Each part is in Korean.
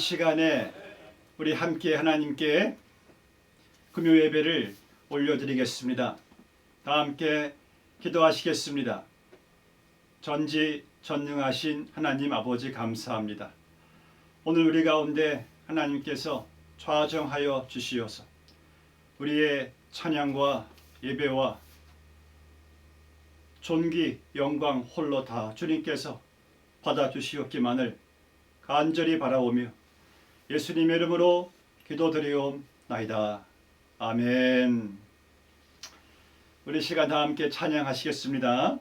시간에 우리 함께 하나님께 금요 예배를 올려드리겠습니다. 다 함께 기도하시겠습니다. 전지전능하신 하나님 아버지 감사합니다. 오늘 우리 가운데 하나님께서 좌정하여 주시어서 우리의 찬양과 예배와 존귀 영광 홀로 다 주님께서 받아주시옵기만을 간절히 바라오며 예수님의 이름으로 기도드리옵나이다. 아멘. 우리 시간 다 함께 찬양하시겠습니다.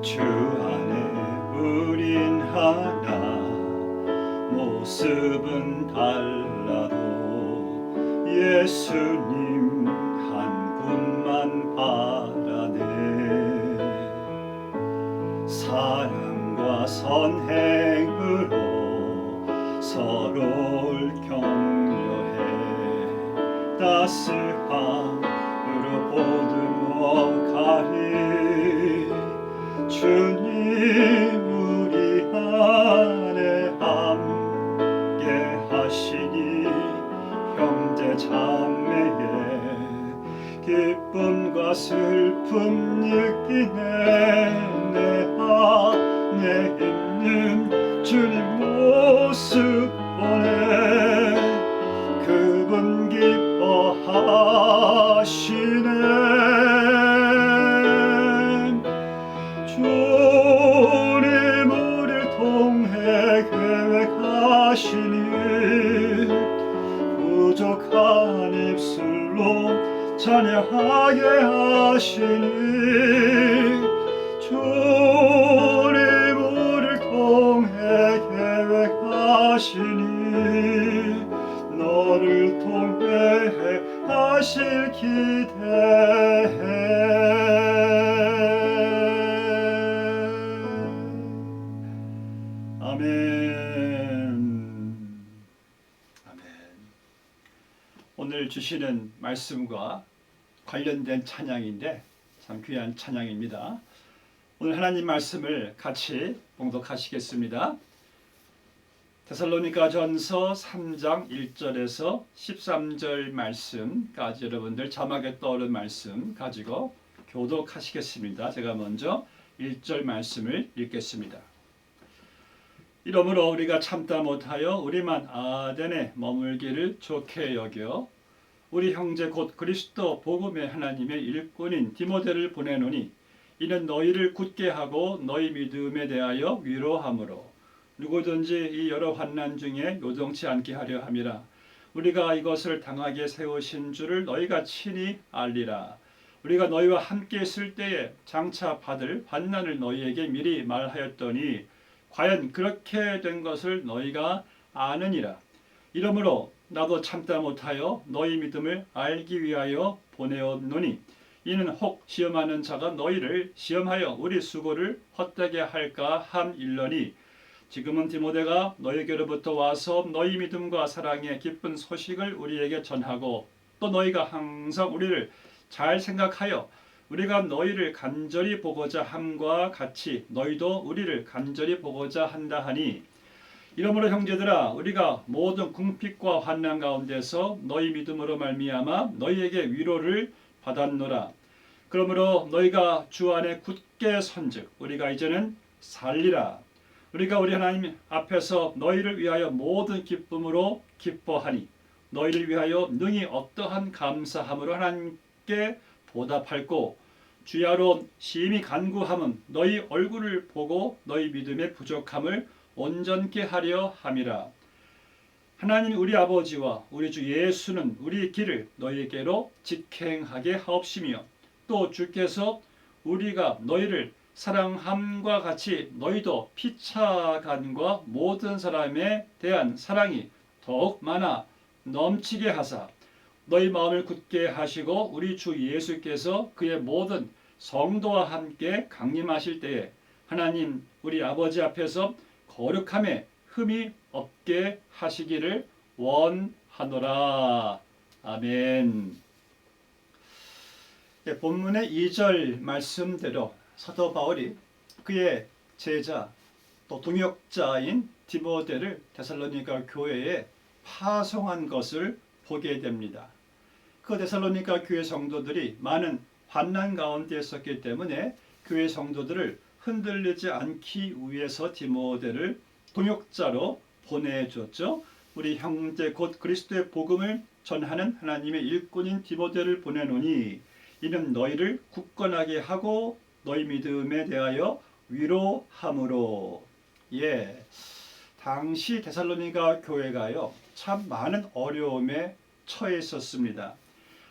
주 안에 우린 하나 모습은 달라도 예수님 한 분만 바라네. 사랑과 선행으로 서로를 격려해 따스함으로 보듬어가리. 주님 우리 안에 함께 하시니 형제 자매의 기쁨과 슬픔 느끼네. 내 안에 있는 주님 모습 보네. 그분 기뻐하시네. 주님 우리를 통해 계획하시니 부족한 입술로 찬양하게 하시니. 주님 우리를 통해 계획하시니 너를 통해 하실 기대해. 오늘 주시는 말씀과 관련된 찬양인데 참 귀한 찬양입니다. 오늘 하나님 말씀을 같이 봉독하시겠습니다. 데살로니가전서 3장 1절에서 13절 말씀까지 여러분들 자막에 떠오른 말씀 가지고 교독하시겠습니다. 제가 먼저 1절 말씀을 읽겠습니다. 이러므로 우리가 참다 못하여 우리만 아덴에 머물기를 좋게 여겨 우리 형제 곧 그리스도 복음의 하나님의 일꾼인 디모데를 보내노니 이는 너희를 굳게 하고 너희 믿음에 대하여 위로함으로 누구든지 이 여러 환난 중에 요동치 않게 하려 함이라. 우리가 이것을 당하게 세우신 줄을 너희가 친히 알리라. 우리가 너희와 함께 있을 때에 장차 받을 환난을 너희에게 미리 말하였더니 과연 그렇게 된 것을 너희가 아느니라. 이러므로 나도 참다 못하여 너희 믿음을 알기 위하여 보내었노니 이는 혹 시험하는 자가 너희를 시험하여 우리 수고를 헛되게 할까 함일러니 지금은 디모데가 너희에게로부터 와서 너희 믿음과 사랑의 기쁜 소식을 우리에게 전하고 또 너희가 항상 우리를 잘 생각하여 우리가 너희를 간절히 보고자 함과 같이 너희도 우리를 간절히 보고자 한다 하니 이러므로 형제들아 우리가 모든 궁핍과 환난 가운데서 너희 믿음으로 말미암아 너희에게 위로를 받았노라. 그러므로 너희가 주 안에 굳게 선즉 우리가 이제는 살리라. 우리가 우리 하나님 앞에서 너희를 위하여 모든 기쁨으로 기뻐하니 너희를 위하여 능히 어떠한 감사함으로 하나님께 보답할고 주야로 심히 간구함은 너희 얼굴을 보고 너희 믿음의 부족함을 온전케 하려 함이라. 하나님 우리 아버지와 우리 주 예수는 우리 길을 너희에게로 직행하게 하옵시며 또 주께서 우리가 너희를 사랑함과 같이 너희도 피차간과 모든 사람에 대한 사랑이 더욱 많아 넘치게 하사 너희 마음을 굳게 하시고 우리 주 예수께서 그의 모든 성도와 함께 강림하실 때에 하나님 우리 아버지 앞에서 거룩함에 흠이 없게 하시기를 원하노라. 아멘. 본문의 2절 말씀대로 사도 바울이 그의 제자 또 동역자인 디모데를 데살로니가 교회에 파송한 것을 보게 됩니다. 그 데살로니가 교회 성도들이 많은 환난 가운데 있었기 때문에 교회 성도들을 흔들리지 않기 위해서 디모데를 동역자로 보내줬죠. 우리 형제 곧 그리스도의 복음을 전하는 하나님의 일꾼인 디모데를 보내노니 이는 너희를 굳건하게 하고 너희 믿음에 대하여 위로함으로. 당시 데살로니가 교회가요 참 많은 어려움에 처해 있었습니다.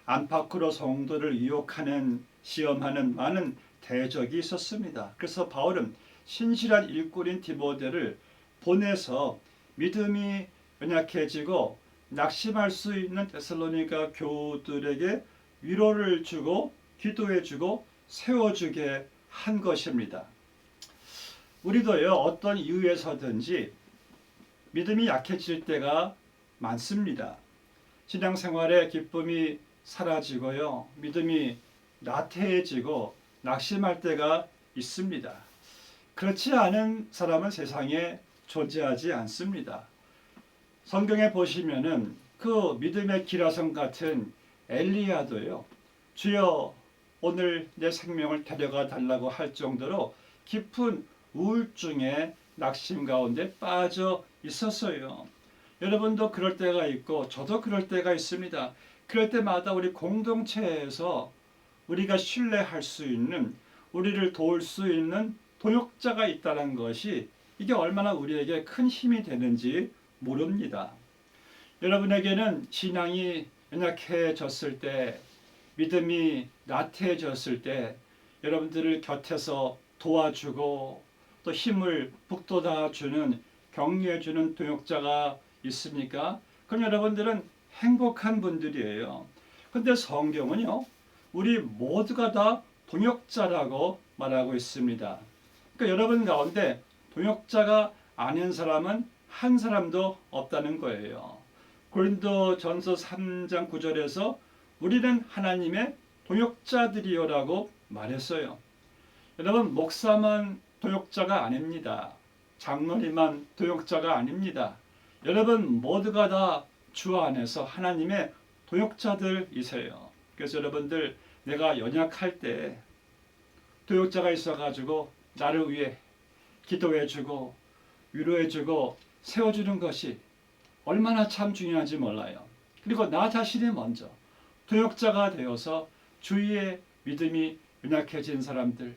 안팎으로 성도를 유혹하는 시험하는 많은 대적이 있었습니다. 그래서 바울은 신실한 일꾼인 디모데를 보내서 믿음이 연약해지고 낙심할 수 있는 데살로니가 교우들에게 위로를 주고 기도해주고 세워주게 한 것입니다. 우리도요 어떤 이유에서든지 믿음이 약해질 때가 많습니다. 신앙생활의 기쁨이 사라지고요 믿음이 나태해지고 낙심할 때가 있습니다. 그렇지 않은 사람은 세상에 존재하지 않습니다. 성경에 보시면은 그 믿음의 기라성 같은 엘리야도요 주여 오늘 내 생명을 데려가 달라고 할 정도로 깊은 우울증에 낙심 가운데 빠져 있었어요. 여러분도 그럴 때가 있고 저도 그럴 때가 있습니다. 그럴 때마다 우리 공동체에서 우리가 신뢰할 수 있는 우리를 도울 수 있는 동역자가 있다는 것이 이게 얼마나 우리에게 큰 힘이 되는지 모릅니다. 여러분에게는 신앙이 연약해졌을 때 믿음이 나태해졌을 때 여러분들을 곁에서 도와주고 또 힘을 북돋아주는 격려해주는 동역자가 있습니까? 그럼 여러분들은 행복한 분들이에요. 근데 성경은요 우리 모두가 다 동역자라고 말하고 있습니다. 그러니까 여러분 가운데 동역자가 아닌 사람은 한 사람도 없다는 거예요. 고린도전서 3장 9절에서 우리는 하나님의 동역자들이요라고 말했어요. 여러분 목사만 동역자가 아닙니다. 장로님만 동역자가 아닙니다. 여러분 모두가 다 주 안에서 하나님의 동역자들이세요. 그래서 여러분들 내가 연약할 때 동역자가 있어가지고 나를 위해 기도해주고 위로해주고 세워주는 것이 얼마나 참 중요한지 몰라요. 그리고 나 자신이 먼저 동역자가 되어서 주위의 믿음이 연약해진 사람들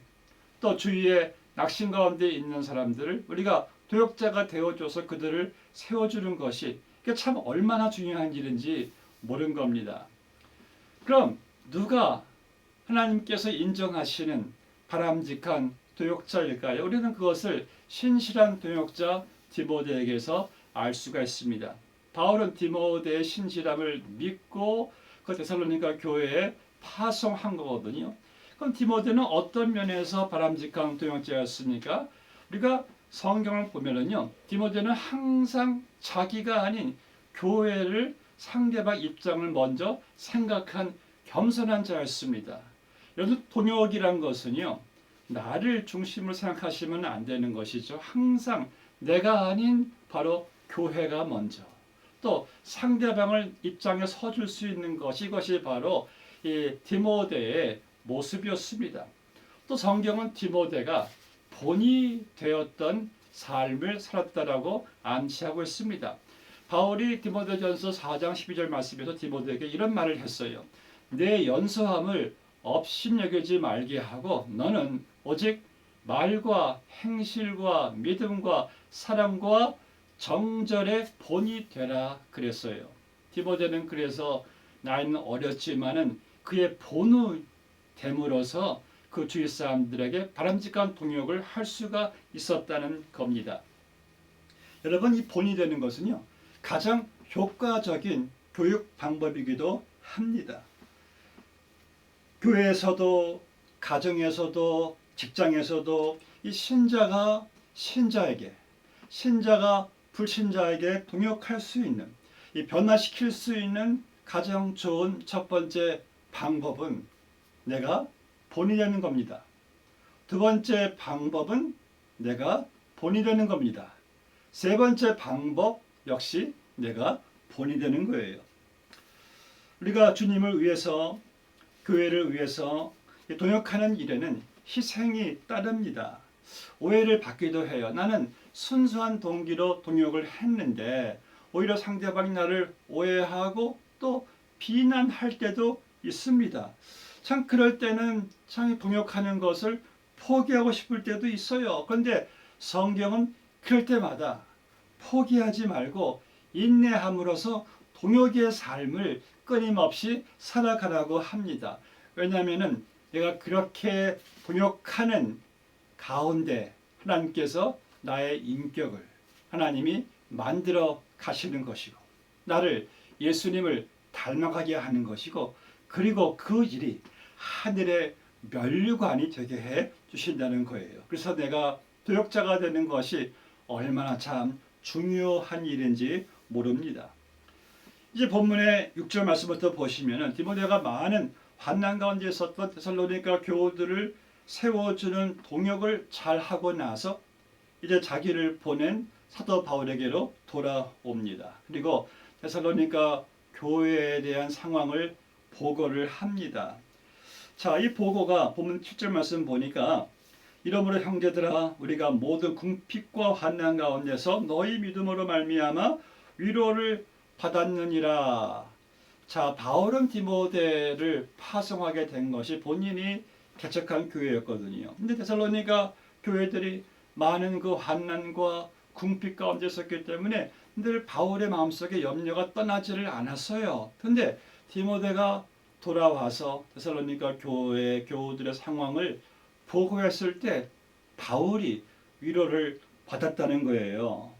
또 주위에 낙심 가운데 있는 사람들을 우리가 동역자가 되어줘서 그들을 세워주는 것이 참 얼마나 중요한 일인지 모르는 겁니다. 그럼 누가 하나님께서 인정하시는 바람직한 동역자일까요? 우리는 그것을 신실한 동역자 디모데에게서 알 수가 있습니다. 바울은 디모데의 신실함을 믿고 그 데살로니가 교회에 파송한 거거든요. 그럼 디모데는 어떤 면에서 바람직한 동역자였습니까? 우리가 성경을 보면은요, 디모데는 항상 자기가 아닌 교회를 상대방 입장을 먼저 생각한 겸손한 자였습니다. 여러분 동역이란 것은요, 나를 중심으로 생각하시면 안 되는 것이죠. 항상 내가 아닌 바로 교회가 먼저 또 상대방을 입장에 서줄 수 있는 것이 이것이 바로 이 디모데의 모습이었습니다. 또 성경은 디모데가 본이 되었던 삶을 살았다라고 암시하고 있습니다. 바울이 디모데전서 4장 12절 말씀에서 디모데에게 이런 말을 했어요. 내 연소함을 업신여기지 말게 하고 너는 오직 말과 행실과 믿음과 사랑과 정절의 본이 되라 그랬어요. 디모데는 그래서 나이는 어렸지만은 그의 본이 됨으로써 그 주위 사람들에게 바람직한 동역을 할 수가 있었다는 겁니다. 여러분 이 본이 되는 것은요 가장 효과적인 교육 방법이기도 합니다. 교회에서도 가정에서도 직장에서도 이 신자가 신자에게, 신자가 불신자에게 동역할 수 있는, 이 변화시킬 수 있는 가장 좋은 첫 번째 방법은 내가 본이 되는 겁니다. 두 번째 방법은 내가 본이 되는 겁니다. 세 번째 방법 역시 내가 본이 되는 거예요. 우리가 주님을 위해서, 교회를 위해서 동역하는 일에는 희생이 따릅니다. 오해를 받기도 해요. 나는 순수한 동기로 동역을 했는데 오히려 상대방이 나를 오해하고 또 비난할 때도 있습니다. 참 그럴 때는 참 동역하는 것을 포기하고 싶을 때도 있어요. 그런데 성경은 그럴 때마다 포기하지 말고 인내함으로써 동역의 삶을 끊임없이 살아가라고 합니다. 왜냐하면 내가 그렇게 동역하는 가운데 하나님께서 나의 인격을 하나님이 만들어 가시는 것이고 나를 예수님을 닮아가게 하는 것이고 그리고 그 일이 하늘의 면류관이 되게 해 주신다는 거예요. 그래서 내가 도역자가 되는 것이 얼마나 참 중요한 일인지 모릅니다. 이제 본문의 6절 말씀부터 보시면은 디모데가 많은 환난 가운데 있었던 데살로니가 교우들을 세워주는 동역을 잘 하고 나서 이제 자기를 보낸 사도 바울에게로 돌아옵니다. 그리고 데살로니가 교회에 대한 상황을 보고를 합니다. 자, 이 보고가 본문 7절 말씀 보니까 이러므로 형제들아 우리가 모든 궁핍과 환난 가운데서 너희 믿음으로 말미암아 위로를 받았느니라. 자, 바울은 디모데를 파송하게 된 것이 본인이 개척한 교회였거든요. 근데 데살로니가 교회들이 많은 그 환난과 궁핍 가운데 있었기 때문에 늘 바울의 마음속에 염려가 떠나지를 않았어요. 근데 디모데가 돌아와서 데살로니가 교회 교우들의 상황을 보고했을 때 바울이 위로를 받았다는 거예요.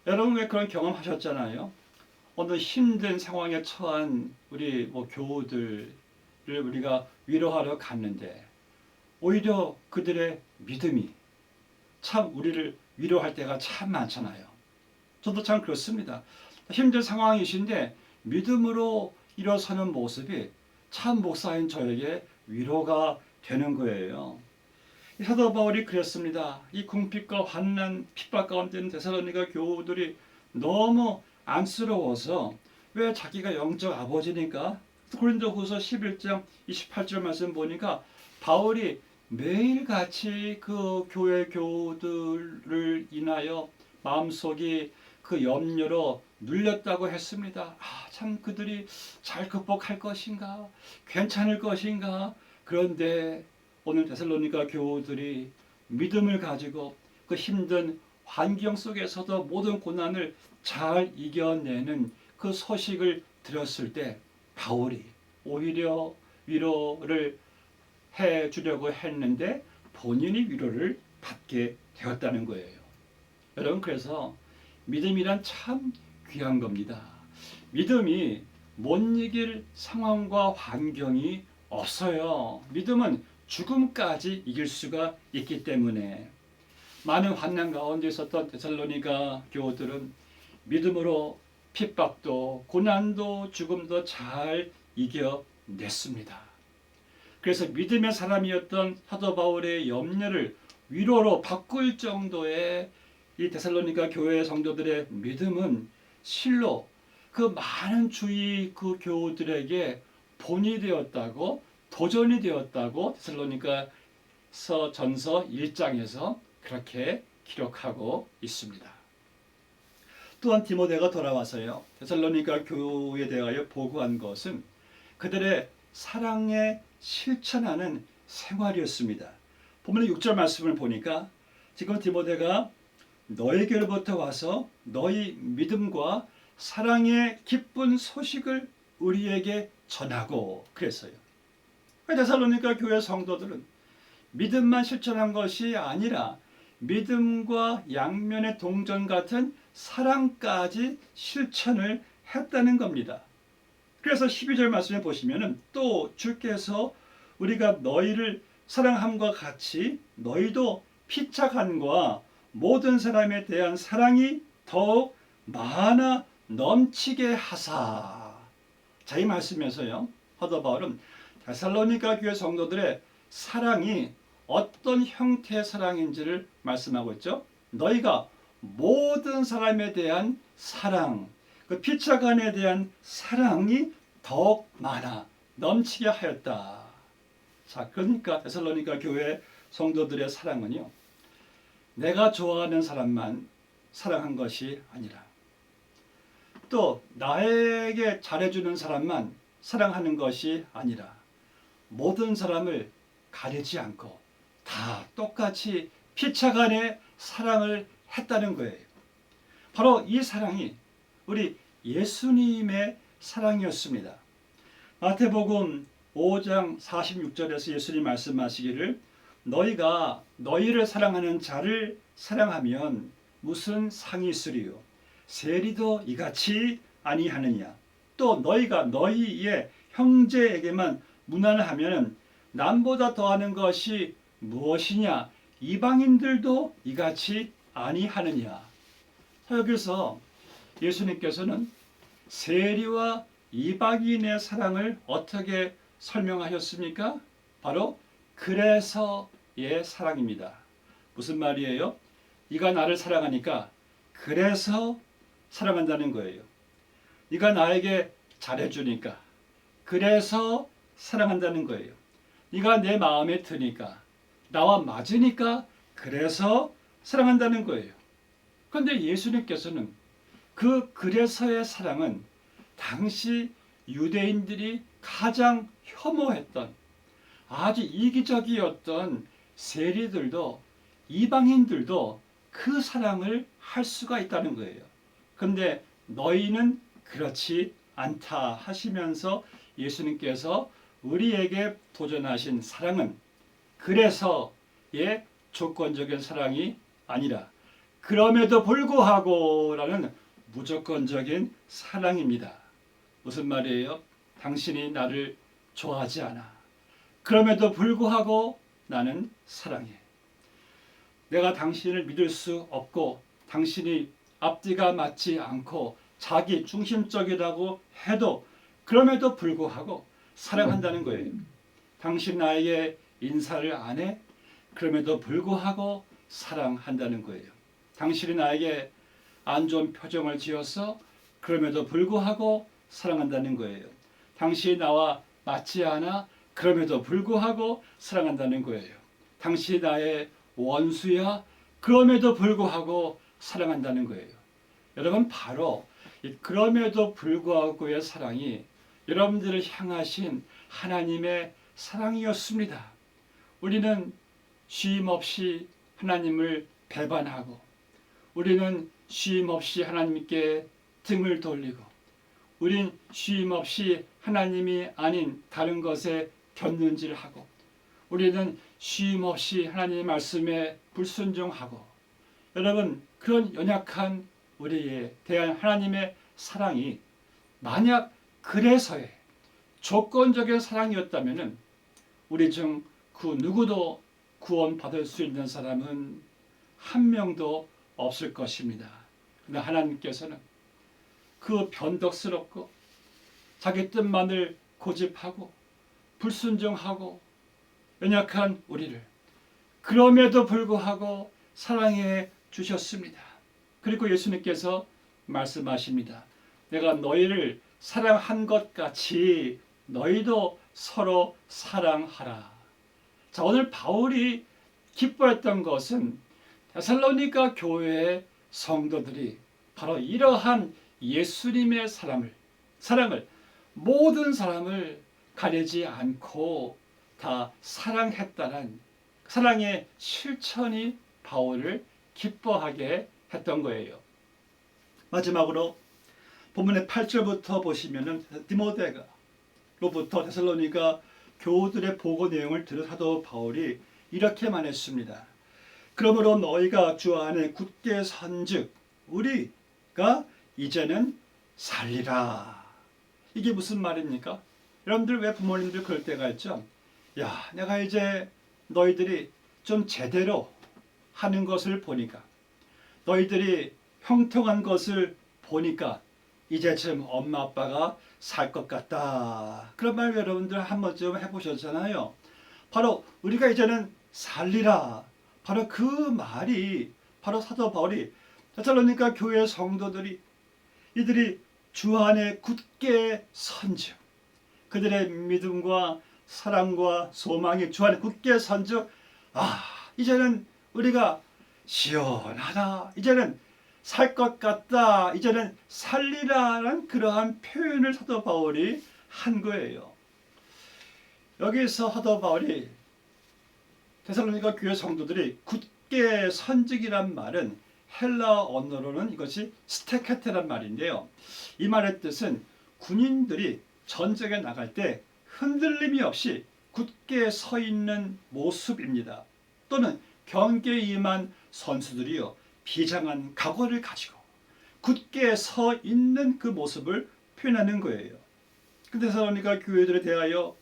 여러분 왜 그런 경험하셨잖아요. 어느 힘든 상황에 처한 우리 교우들을 우리가 위로하러 갔는데 오히려 그들의 믿음이 참 우리를 위로할 때가 참 많잖아요. 저도 참 그렇습니다. 힘든 상황이신데 믿음으로 일어서는 모습이 참 목사인 저에게 위로가 되는 거예요. 사도 바울이 그랬습니다. 이 궁핍과 환난, 핍박 가운데 있는 데살로니가 교우들이 너무 안쓰러워서 왜 자기가 영적 아버지니까 고린도후서 11장 28절 말씀 보니까 바울이 매일같이 그 교회 교우들을 인하여 마음속이 그 염려로 눌렸다고 했습니다. 참 그들이 잘 극복할 것인가? 괜찮을 것인가? 그런데 오늘 데살로니가 교우들이 믿음을 가지고 그 힘든 환경 속에서도 모든 고난을 잘 이겨내는 그 소식을 들었을 때 바울이 오히려 위로를 해 주려고 했는데 본인이 위로를 받게 되었다는 거예요. 여러분 그래서 믿음이란 참 귀한 겁니다. 믿음이 못 이길 상황과 환경이 없어요. 믿음은 죽음까지 이길 수가 있기 때문에 많은 환난 가운데 있었던 데살로니가 교우들은 믿음으로 핍박도 고난도 죽음도 잘 이겨냈습니다. 그래서 믿음의 사람이었던 사도 바울의 염려를 위로로 바꿀 정도의 이 데살로니가 교회 성도들의 믿음은 실로 그 많은 주위 그 교우들에게 본이 되었다고 도전이 되었다고 데살로니가서 전서 1장에서 그렇게 기록하고 있습니다. 또한 디모데가 돌아와서요 데살로니가 교회에 대하여 보고한 것은 그들의 사랑에 실천하는 생활이었습니다. 본문의 6절 말씀을 보니까 지금 디모데가 너에게로부터 와서 너희 믿음과 사랑의 기쁜 소식을 우리에게 전하고 그랬어요. 데살로니가 교회 성도들은 믿음만 실천한 것이 아니라 믿음과 양면의 동전 같은 사랑까지 실천을 했다는 겁니다. 그래서 12절 말씀에 보시면은 또 주께서 우리가 너희를 사랑함과 같이 너희도 피차간과 모든 사람에 대한 사랑이 더욱 많아 넘치게 하사. 자, 이 말씀에서요, 사도 바울은 데살로니가 교회 성도들의 사랑이 어떤 형태의 사랑인지를 말씀하고 있죠. 너희가 모든 사람에 대한 사랑, 그 피차간에 대한 사랑이 더욱 많아 넘치게 하였다. 자, 그러니까 데살로니가 교회 성도들의 사랑은요, 내가 좋아하는 사람만 사랑한 것이 아니라 또 나에게 잘해주는 사람만 사랑하는 것이 아니라 모든 사람을 가리지 않고 다 똑같이 피차간에 사랑을 했다는 거예요. 바로 이 사랑이 우리 예수님의 사랑이었습니다. 마태복음 5장 46절에서 예수님 말씀하시기를 너희가 너희를 사랑하는 자를 사랑하면 무슨 상이 있으리요? 세리도 이같이 아니하느냐? 또 너희가 너희의 형제에게만 무난하면 남보다 더하는 것이 무엇이냐? 이방인들도 이같이 아니하느냐? 여기서 예수님께서는 세리와 이방인의 사랑을 어떻게 설명하셨습니까? 바로 그래서의 사랑입니다. 무슨 말이에요? 네가 나를 사랑하니까 그래서 사랑한다는 거예요. 네가 나에게 잘해주니까 그래서 사랑한다는 거예요. 네가 내 마음에 드니까 나와 맞으니까 그래서 사랑한다는 거예요. 그런데 예수님께서는 그 그래서의 사랑은 당시 유대인들이 가장 혐오했던 아주 이기적이었던 세리들도 이방인들도 그 사랑을 할 수가 있다는 거예요. 그런데 너희는 그렇지 않다 하시면서 예수님께서 우리에게 도전하신 사랑은 그래서의 조건적인 사랑이 아니라 그럼에도 불구하고 라는 무조건적인 사랑입니다. 무슨 말이에요? 당신이 나를 좋아하지 않아. 그럼에도 불구하고 나는 사랑해. 내가 당신을 믿을 수 없고 당신이 앞뒤가 맞지 않고 자기 중심적이라고 해도 그럼에도 불구하고 사랑한다는 거예요. 당신 나에게 인사를 안 해? 그럼에도 불구하고 사랑한다는 거예요. 당신이 나에게 안 좋은 표정을 지어서 그럼에도 불구하고 사랑한다는 거예요. 당신이 나와 맞지 않아? 그럼에도 불구하고 사랑한다는 거예요. 당신이 나의 원수야? 그럼에도 불구하고 사랑한다는 거예요. 여러분, 바로 그럼에도 불구하고의 사랑이 여러분들을 향하신 하나님의 사랑이었습니다. 우리는 쉼없이 하나님을 배반하고 우리는 쉼없이 하나님께 등을 돌리고 우린 쉼없이 하나님이 아닌 다른 것에 곁눈질하고 우리는 쉼없이 하나님의 말씀에 불순종하고 여러분, 그런 연약한 우리에 대한 하나님의 사랑이 만약 그래서의 조건적인 사랑이었다면 우리 중 그 누구도 구원받을 수 있는 사람은 한 명도 없을 것입니다. 그러나 하나님께서는 그 변덕스럽고 자기 뜻만을 고집하고 불순종하고 연약한 우리를 그럼에도 불구하고 사랑해 주셨습니다. 그리고 예수님께서 말씀하십니다. 내가 너희를 사랑한 것 같이 너희도 서로 사랑하라. 자, 오늘 바울이 기뻐했던 것은 데살로니가 교회의 성도들이 바로 이러한 예수님의 사랑을 모든 사람을 가리지 않고 다 사랑했다는 사랑의 실천이 바울을 기뻐하게 했던 거예요. 마지막으로 본문의 8절부터 보시면은 디모데로부터 데살로니가 교우들의 보고 내용을 들은 사도 바울이 이렇게 말했습니다. 그러므로 너희가 주 안에 굳게 선즉 우리가 이제는 살리라. 이게 무슨 말입니까? 여러분들 왜 부모님들 그럴 때가 있죠? 야, 내가 이제 너희들이 좀 제대로 하는 것을 보니까, 너희들이 형통한 것을 보니까 이제쯤 엄마 아빠가 살 것 같다. 그런 말 여러분들 한 번쯤 해보셨잖아요. 바로 우리가 이제는 살리라. 바로 그 말이 바로 사도 바울이 데살로니가 교회 성도들이 이들이 주 안에 굳게 선즉, 그들의 믿음과 사랑과 소망이 주 안에 굳게 선즉, 이제는 우리가 시원하다, 이제는 살 것 같다, 이제는 살리라는 그러한 표현을 사도 바울이 한 거예요. 여기서 사도 바울이 데살로니가 교회 성도들이 굳게 선직이란 말은 헬라 언어로는 이것이 스테케테란 말인데요. 이 말의 뜻은 군인들이 전쟁에 나갈 때 흔들림이 없이 굳게 서 있는 모습입니다. 또는 경기에 임한 선수들이요, 비장한 각오를 가지고 굳게 서 있는 그 모습을 표현하는 거예요. 근데 데살로니가 교회들에 대하여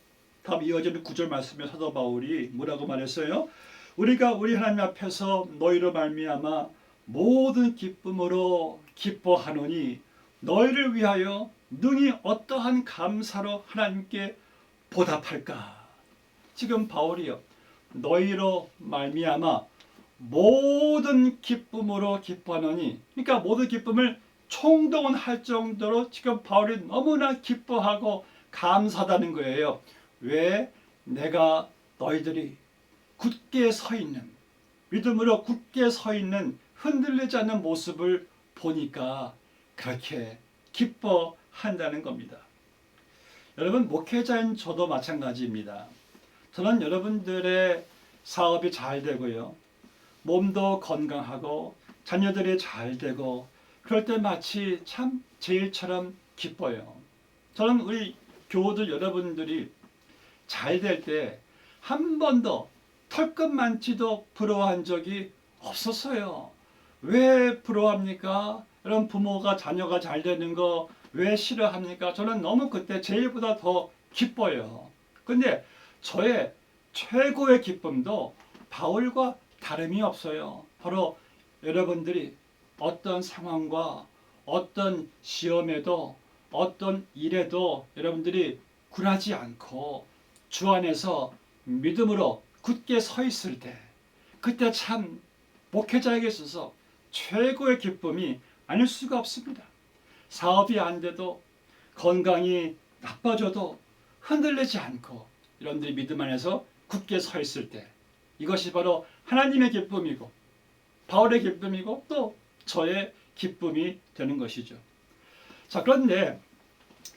다음 이어지는 9절 말씀에 사도 바울이 뭐라고 말했어요? 우리가 우리 하나님 앞에서 너희로 말미암아 모든 기쁨으로 기뻐하노니 너희를 위하여 능히 어떠한 감사로 하나님께 보답할까? 지금 바울이요, 너희로 말미암아 모든 기쁨으로 기뻐하노니, 그러니까 모든 기쁨을 총동원할 정도로 지금 바울이 너무나 기뻐하고 감사하다는 거예요. 왜? 내가 너희들이 굳게 서 있는, 믿음으로 굳게 서 있는, 흔들리지 않는 모습을 보니까 그렇게 기뻐한다는 겁니다. 여러분, 목회자인 저도 마찬가지입니다. 저는 여러분들의 사업이 잘 되고요, 몸도 건강하고 자녀들이 잘 되고 그럴 때 마치 참 제 일처럼 기뻐요. 저는 우리 교우들 여러분들이 잘 될 때 한 번도 털끝만치도 부러워한 적이 없었어요. 왜 부러워합니까? 여러분, 부모가 자녀가 잘 되는 거 왜 싫어합니까? 저는 너무 그때 제일보다 더 기뻐요. 근데 저의 최고의 기쁨도 바울과 다름이 없어요. 바로 여러분들이 어떤 상황과 어떤 시험에도 어떤 일에도 여러분들이 굴하지 않고 주 안에서 믿음으로 굳게 서 있을 때, 그때 참 목회자에게 있어서 최고의 기쁨이 아닐 수가 없습니다. 사업이 안 돼도, 건강이 나빠져도 흔들리지 않고 여러분들이 믿음 안에서 굳게 서 있을 때, 이것이 바로 하나님의 기쁨이고 바울의 기쁨이고 또 저의 기쁨이 되는 것이죠. 자, 그런데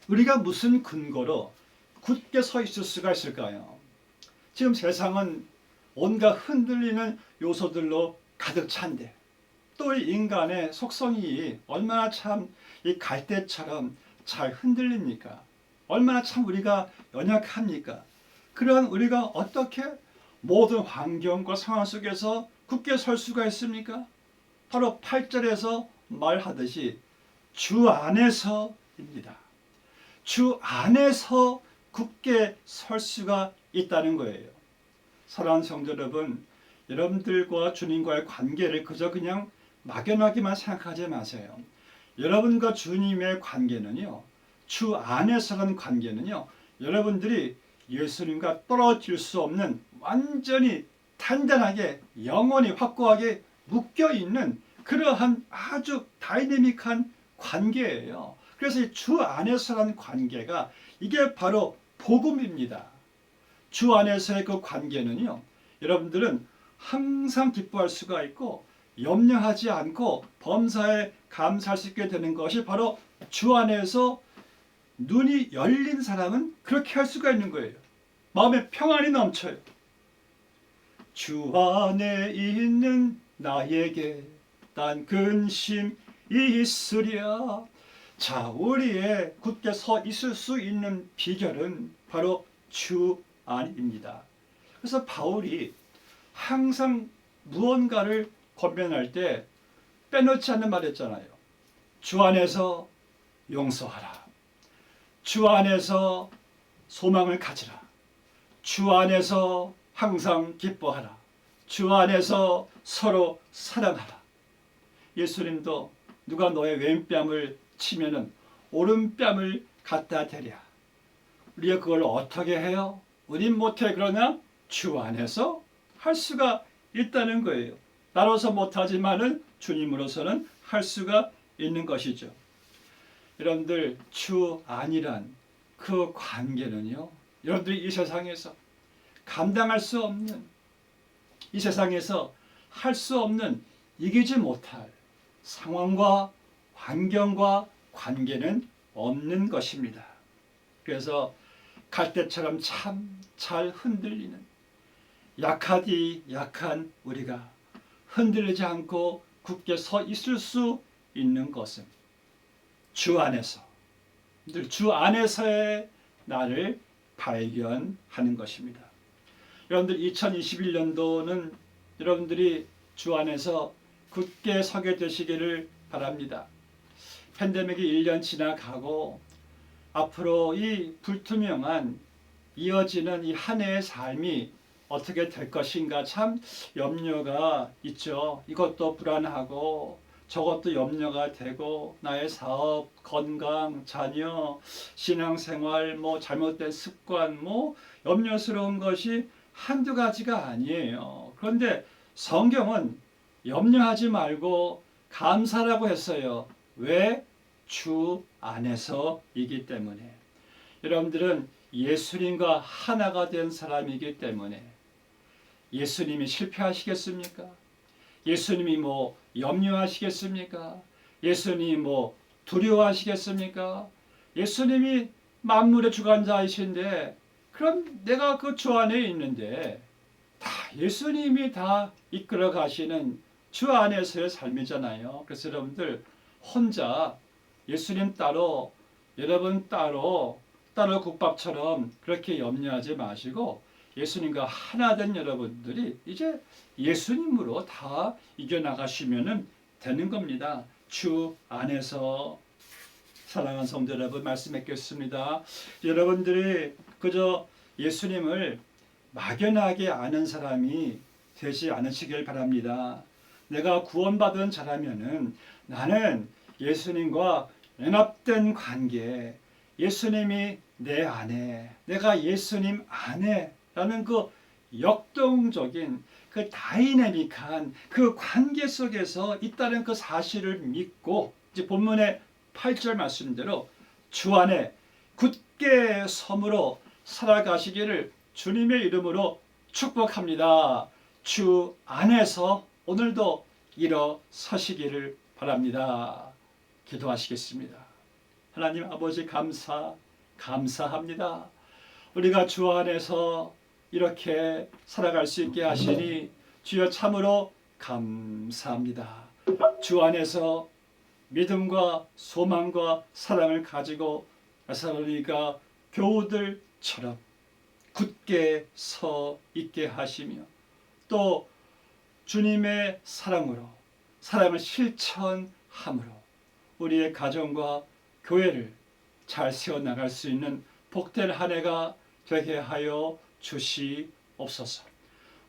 우리가 무슨 근거로 굳게 서 있을 수가 있을까요? 지금 세상은 온갖 흔들리는 요소들로 가득 찬데, 또 이 인간의 속성이 얼마나 참 이 갈대처럼 잘 흔들립니까? 얼마나 참 우리가 연약합니까? 그런 우리가 어떻게 모든 환경과 상황 속에서 굳게 설 수가 있습니까? 바로 8절에서 말하듯이 주 안에서입니다. 주 안에서 굳게 설 수가 있다는 거예요. 사랑하는 성도 여러분, 여러분들과 주님과의 관계를 그저 그냥 막연하게만 생각하지 마세요. 여러분과 주님의 관계는요, 주 안에서는 관계는요, 여러분들이 예수님과 떨어질 수 없는 완전히 단단하게 영원히 확고하게 묶여있는 그러한 아주 다이내믹한 관계예요. 그래서 이 주 안에서라는 관계가 이게 바로 복음입니다. 주 안에서의 그 관계는요, 여러분들은 항상 기뻐할 수가 있고 염려하지 않고 범사에 감사할 수 있게 되는 것이 바로 주 안에서 눈이 열린 사람은 그렇게 할 수가 있는 거예요. 마음에 평안이 넘쳐요. 주 안에 있는 나에게 난 근심이 있으랴. 자, 우리의 굳게 서 있을 수 있는 비결은 바로 주 안입니다. 그래서 바울이 항상 무언가를 권면할 때 빼놓지 않는 말했잖아요. 주 안에서 용서하라. 주 안에서 소망을 가지라. 주 안에서 항상 기뻐하라. 주 안에서 서로 사랑하라. 예수님도 누가 너의 왼뺨을 치면은 오른뺨을 갖다 대랴. 우리가 그걸 어떻게 해요? 우린 못해. 그러나 주 안에서 할 수가 있다는 거예요. 나로서 못하지만은 주님으로서는 할 수가 있는 것이죠. 여러분들, 주 안이란 그 관계는요, 여러분들이 이 세상에서 감당할 수 없는, 이 세상에서 할 수 없는, 이기지 못할 상황과 환경과 관계는 없는 것입니다. 그래서 갈대처럼 참 잘 흔들리는, 약하디 약한 우리가 흔들리지 않고 굳게 서 있을 수 있는 것은 주 안에서, 늘 주 안에서의 나를 발견하는 것입니다. 여러분들, 2021년도는 여러분들이 주 안에서 굳게 서게 되시기를 바랍니다. 팬데믹이 1년 지나가고 앞으로 이 불투명한 이어지는 이 한 해의 삶이 어떻게 될 것인가 참 염려가 있죠. 이것도 불안하고 저것도 염려가 되고, 나의 사업, 건강, 자녀, 신앙생활, 잘못된 습관, 염려스러운 것이 한두 가지가 아니에요. 그런데 성경은 염려하지 말고 감사라고 했어요. 왜? 주 안에서이기 때문에. 여러분들은 예수님과 하나가 된 사람이기 때문에 예수님이 실패하시겠습니까? 예수님이 염려하시겠습니까? 예수님이 두려워하시겠습니까? 예수님이 만물의 주관자이신데, 그럼 내가 그 주 안에 있는데 다 예수님이 다 이끌어 가시는 주 안에서의 삶이잖아요. 그래서 여러분들, 혼자 예수님 따로, 여러분 따로 국밥처럼 그렇게 염려하지 마시고, 예수님과 하나 된 여러분들이 이제 예수님으로 다 이겨나가시면 되는 겁니다. 주 안에서. 사랑하는 성도 여러분, 말씀 맺겠습니다. 여러분들이 그저 예수님을 막연하게 아는 사람이 되지 않으시길 바랍니다. 내가 구원받은 자라면은 나는 예수님과 연합된 관계, 예수님이 내 안에, 내가 예수님 안에 라는 그 역동적인, 그 다이내믹한 그 관계 속에서 있다는 그 사실을 믿고, 이제 본문의 8절 말씀대로 주 안에 굳게 섬으로 살아가시기를 주님의 이름으로 축복합니다. 주 안에서 오늘도 일어서시기를 바랍니다. 기도하시겠습니다. 하나님 아버지, 감사합니다. 우리가 주 안에서 이렇게 살아갈 수 있게 하시니 주여 참으로 감사합니다. 주 안에서 믿음과 소망과 사랑을 가지고 데살로니가 교우들처럼 굳게 서 있게 하시며, 또 주님의 사랑으로, 사랑을 실천함으로 우리의 가정과 교회를 잘 세워나갈 수 있는 복된 한 해가 되게 하여 주시옵소서.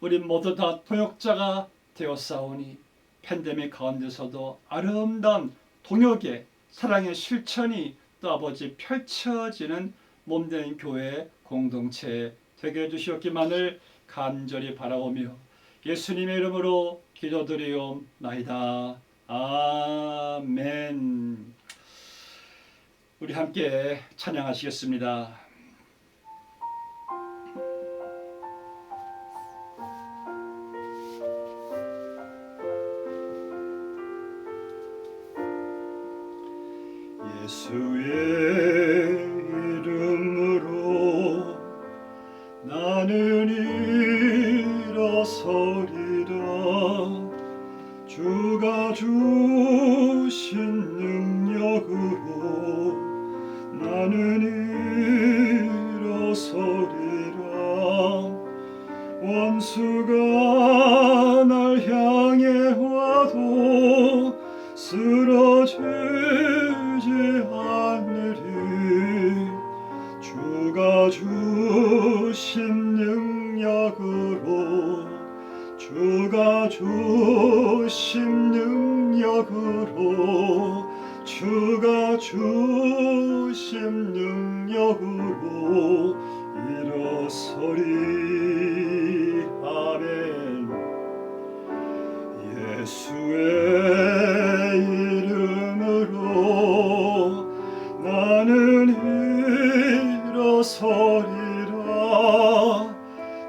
우리 모두 다 동역자가 되었사오니 팬데믹 가운데서도 아름다운 동역의 사랑의 실천이 또 아버지 펼쳐지는 몸된 교회 공동체 되게 해주시옵기만을 간절히 바라오며 예수님의 이름으로 기도드리옵나이다. 아멘. 우리 함께 찬양하시겠습니다. 예수의 이름으로 나는 일어서리라. 주가 주신 능력으로 나는 일어서리라. 원수가 날 향해 와도 쓰러지지 않으리. 주가 주신 능력으로 주가 주신 능력으로 주가 주신 능력으로 일어서리. 아멘. 예수의 이름으로 나는 일어서리라.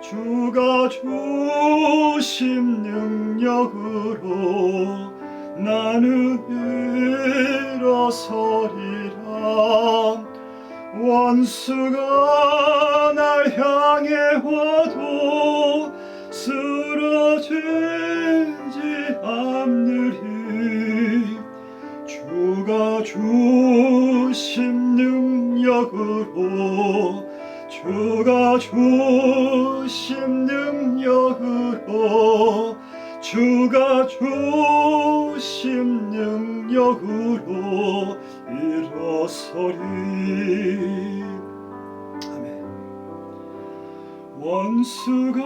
주가 주신 능력으로 나는 일어서리라. 원수가 날 향해 와도 쓰러지지 않으리. 주가 주신 능력으로 주가 주신 능력으로 주가 주신 능력으로 일어서리. 아멘. 원수가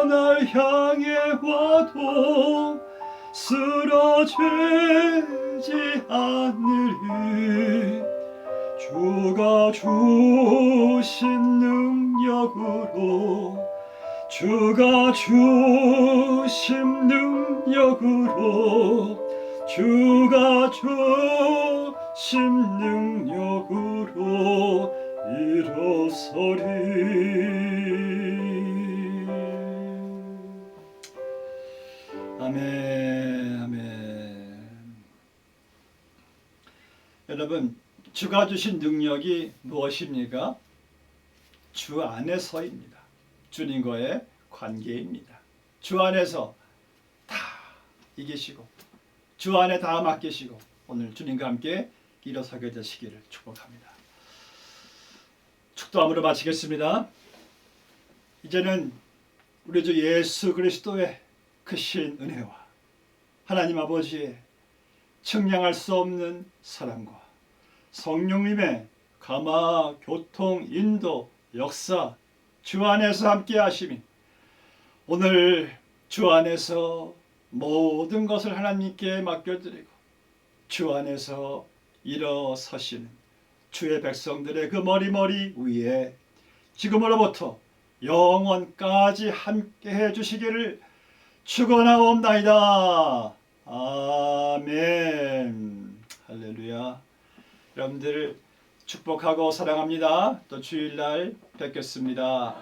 날 향해 와도 쓰러지지 않으리. 주가 주신 능력으로 주가 주신 능력으로 주가 주신 능력으로 일어서리. 아멘. 아멘. 여러분, 주가 주신 능력이 무엇입니까? 주 안에서입니다. 주님과의 관계입니다. 주 안에서 다 이기시고 주 안에 다 맡기시고 오늘 주님과 함께 일어서게 되시기를 축복합니다. 축도함으로 마치겠습니다. 이제는 우리 주 예수 그리스도의 크신 은혜와 하나님 아버지의 측량할 수 없는 사랑과 성령님의 감화, 교통, 인도, 역사 주 안에서 함께 하심이 오늘 주 안에서 모든 것을 하나님께 맡겨드리고 주 안에서 일어서시는 주의 백성들의 그 머리 위에 지금으로부터 영원까지 함께 해주시기를 축원하옵나이다. 아멘. 할렐루야. 여러분들 축복하고 사랑합니다. 또 주일날 뵙겠습니다.